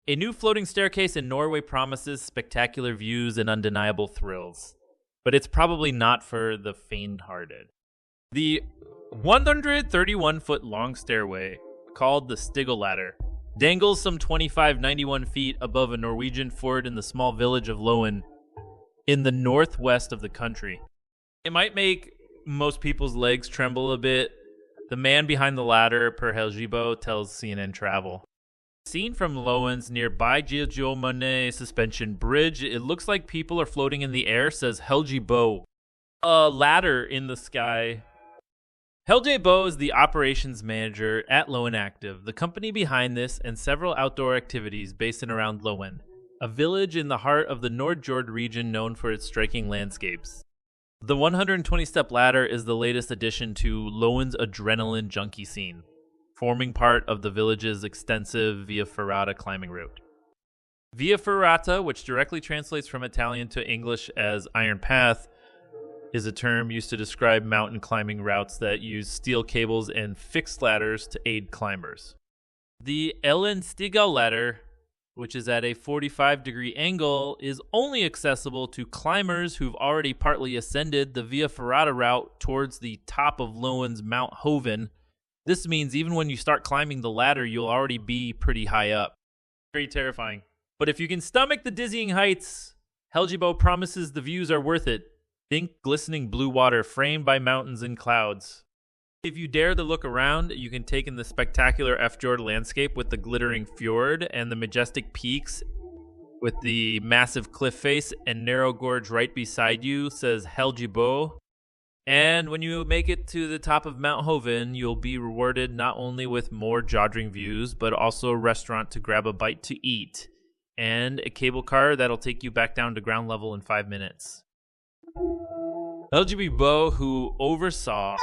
A new floating staircase in Norway promises spectacular views and undeniable thrills, but it's probably not for the faint-hearted. The 131-foot long stairway, called the Stigull ladder, dangles some 91 feet above a Norwegian fjord in the small village of Loen in the northwest of the country. It might make most people's legs tremble a bit. The man behind the ladder, per Helge Bø, tells CNN Travel. Seen from Loen's nearby Giagiomone suspension bridge, it looks like people are floating in the air, says Helge Bø. A ladder in the sky. Helge Bø is the operations manager at Loen Active, the company behind this and several outdoor activities based in around Loen, a village in the heart of the Nordjord region known for its striking landscapes. The 120-step ladder is the latest addition to Loen's adrenaline junkie scene, forming part of the village's extensive Via Ferrata climbing route. Via Ferrata, which directly translates from Italian to English as Iron Path, is a term used to describe mountain climbing routes that use steel cables and fixed ladders to aid climbers. The Stigull ladder, which is at a 45-degree angle, is only accessible to climbers who've already partly ascended the Via Ferrata route towards the top of Loen's Mount Hoven. This means even when you start climbing the ladder, you'll already be pretty high up. Very terrifying. But if you can stomach the dizzying heights, Helge Bø promises the views are worth it. Think glistening blue water framed by mountains and clouds. If you dare to look around, you can take in the spectacular fjord landscape with the glittering fjord and the majestic peaks with the massive cliff face and narrow gorge right beside you, says Helge Bø. And when you make it to the top of Mount Hoven, you'll be rewarded not only with more jaw-dropping views, but also a restaurant to grab a bite to eat, and a cable car that'll take you back down to ground level in 5 minutes. Helge Bø, who oversaw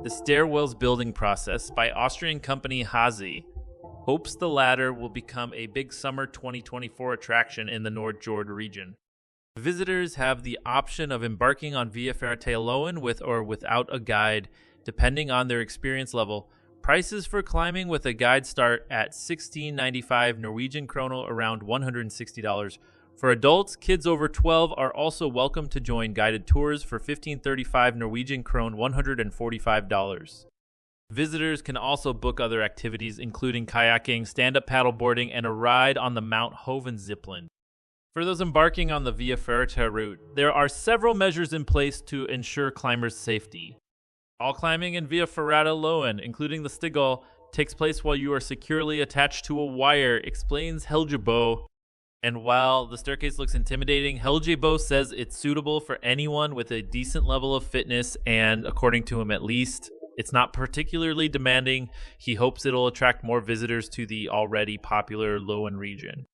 the stairwell's building process by Austrian company Hazy, hopes the ladder will become a big summer 2024 attraction in the Nordjord region. Visitors have the option of embarking on Via Ferrata Loen with or without a guide, depending on their experience level. Prices for climbing with a guide start at 16.95 Norwegian kroner, around $160. For adults, kids over 12 are also welcome to join guided tours for 15.35 Norwegian krone, $145. Visitors can also book other activities, including kayaking, stand-up paddleboarding, and a ride on the Mount Hoven zipline. For those embarking on the Via Ferrata route, there are several measures in place to ensure climbers' safety. All climbing in Via Ferrata Loen, including the Stigull, takes place while you are securely attached to a wire, explains Helge Bø. And while the staircase looks intimidating, Helge Bø says it's suitable for anyone with a decent level of fitness, and according to him at least, it's not particularly demanding. He hopes it'll attract more visitors to the already popular Loen region.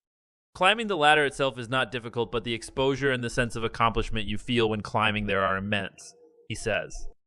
Climbing the ladder itself is not difficult, but the exposure and the sense of accomplishment you feel when climbing there are immense, he says.